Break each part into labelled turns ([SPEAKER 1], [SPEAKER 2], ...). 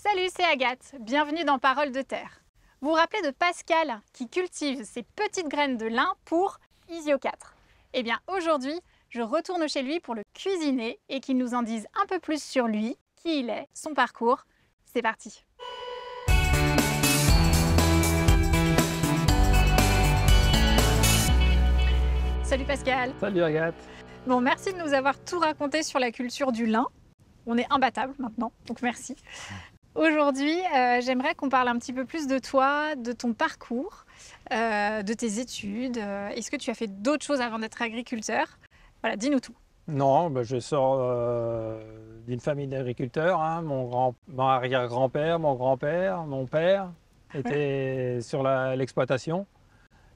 [SPEAKER 1] Salut, c'est Agathe, bienvenue dans Paroles de Terre. Vous vous rappelez de Pascal qui cultive ses petites graines de lin pour Isio 4? Eh bien aujourd'hui, je retourne chez lui pour le cuisiner et qu'il nous en dise un peu plus sur lui, qui il est, son parcours. C'est parti! Salut Pascal!
[SPEAKER 2] Salut Agathe!
[SPEAKER 1] Bon, merci de nous avoir tout raconté sur la culture du lin. On est imbattable maintenant, donc merci. Aujourd'hui, j'aimerais qu'on parle un petit peu plus de toi, de ton parcours, de tes études. Est-ce que tu as fait d'autres choses avant d'être agriculteur? Voilà, dis-nous tout.
[SPEAKER 2] Non, je sors d'une famille d'agriculteurs. Hein. Mon arrière-grand-père, mon grand-père, mon père étaient sur l'exploitation.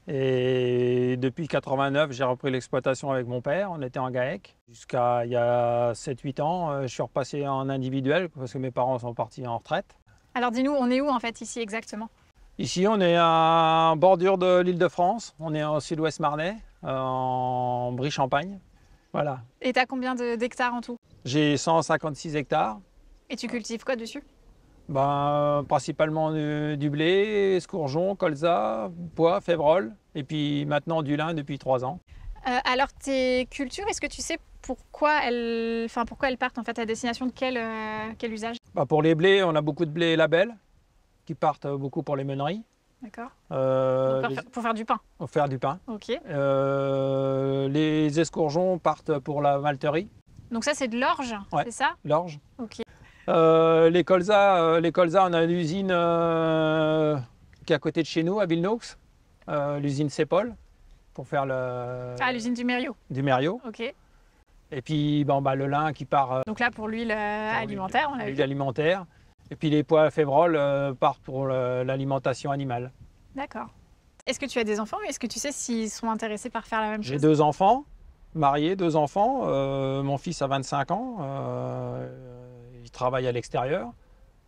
[SPEAKER 2] Et depuis 89, j'ai repris l'exploitation avec mon père. On était en GAEC. Jusqu'à il y a 7-8 ans, je suis repassé en individuel parce que mes parents sont partis en retraite.
[SPEAKER 1] Alors dis-nous, on est où en fait ici exactement?
[SPEAKER 2] Ici, on est en bordure de l'Île-de-France. On est en sud-ouest marnais, en Brie-Champagne. Voilà.
[SPEAKER 1] Et tu as combien d'hectares en tout?
[SPEAKER 2] J'ai 156 hectares.
[SPEAKER 1] Et tu cultives quoi dessus?
[SPEAKER 2] Principalement du blé, escourgeon, colza, pois, févrole, et puis maintenant du lin depuis 3 ans.
[SPEAKER 1] Alors tes cultures, est-ce que tu sais pourquoi elles partent en fait à destination de quel usage?
[SPEAKER 2] Pour les blés, on a beaucoup de blés label qui partent beaucoup pour les meuneries.
[SPEAKER 1] D'accord. Pour faire du pain.
[SPEAKER 2] Pour faire du pain.
[SPEAKER 1] Ok.
[SPEAKER 2] Les escourgeons partent pour la malterie.
[SPEAKER 1] Donc ça c'est de l'orge,
[SPEAKER 2] ouais,
[SPEAKER 1] c'est ça?
[SPEAKER 2] L'orge.
[SPEAKER 1] Ok.
[SPEAKER 2] Les colzas, on a une usine qui est à côté de chez nous, à Villeneuve, l'usine Cepol, pour faire
[SPEAKER 1] l'usine du Mériot.
[SPEAKER 2] Du Mériot.
[SPEAKER 1] Ok.
[SPEAKER 2] Et puis le lin qui part.
[SPEAKER 1] Donc là pour l'huile alimentaire, on a vu.
[SPEAKER 2] L'huile alimentaire. Et puis les pois févrole partent pour l'alimentation animale.
[SPEAKER 1] D'accord. Est-ce que tu as des enfants et est-ce que tu sais s'ils sont intéressés par faire la même chose?
[SPEAKER 2] J'ai 2 enfants, mariés, 2 enfants. Mon fils a 25 ans. Il travaille à l'extérieur.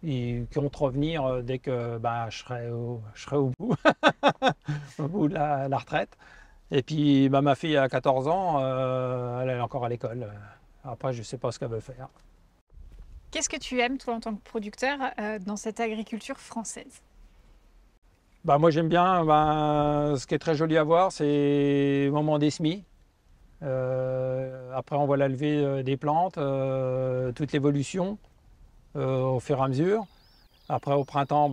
[SPEAKER 2] Ils comptent revenir dès que je serai au bout, au bout de la retraite. Et puis ma fille a 14 ans, elle est encore à l'école. Après, je ne sais pas ce qu'elle veut faire.
[SPEAKER 1] Qu'est-ce que tu aimes, toi, en tant que producteur, dans cette agriculture française?
[SPEAKER 2] Moi, j'aime bien, ce qui est très joli à voir, c'est le moment des semis. Après, on voit la levée des plantes, toute l'évolution au fur et à mesure. Après, au printemps,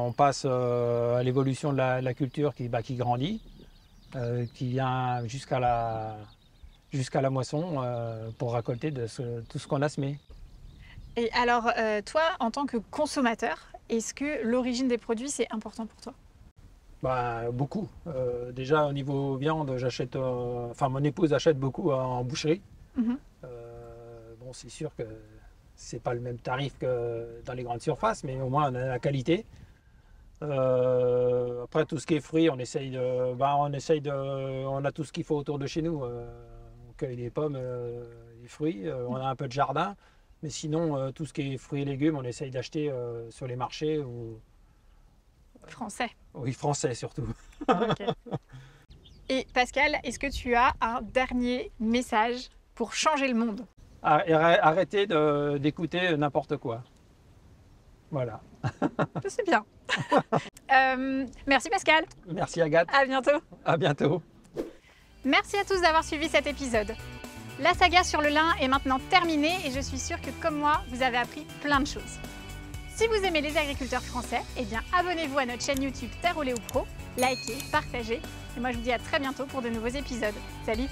[SPEAKER 2] on passe à l'évolution de la culture qui grandit, qui vient jusqu'à la moisson pour récolter tout ce qu'on a semé.
[SPEAKER 1] Et alors, toi, en tant que consommateur, est-ce que l'origine des produits, c'est important pour toi?
[SPEAKER 2] Beaucoup. Déjà, au niveau viande, mon épouse achète beaucoup en boucherie.
[SPEAKER 1] Mm-hmm.
[SPEAKER 2] C'est sûr que c'est pas le même tarif que dans les grandes surfaces, mais au moins on a la qualité. Après, tout ce qui est fruits, on a tout ce qu'il faut autour de chez nous. On cueille les pommes, les fruits, on a un peu de jardin. Mais sinon, tout ce qui est fruits et légumes, on essaye d'acheter sur les marchés.
[SPEAKER 1] Français.
[SPEAKER 2] Oui, français surtout.
[SPEAKER 1] Okay. Et Pascal, est-ce que tu as un dernier message pour changer le monde?
[SPEAKER 2] Arrêtez d'écouter n'importe quoi. Voilà.
[SPEAKER 1] C'est bien. Merci Pascal.
[SPEAKER 2] Merci Agathe.
[SPEAKER 1] À bientôt.
[SPEAKER 2] À bientôt.
[SPEAKER 1] Merci à tous d'avoir suivi cet épisode. La saga sur le lin est maintenant terminée et je suis sûre que comme moi, vous avez appris plein de choses. Si vous aimez les agriculteurs français, abonnez-vous à notre chaîne YouTube Terre au Léo Pro, likez, partagez et moi je vous dis à très bientôt pour de nouveaux épisodes. Salut!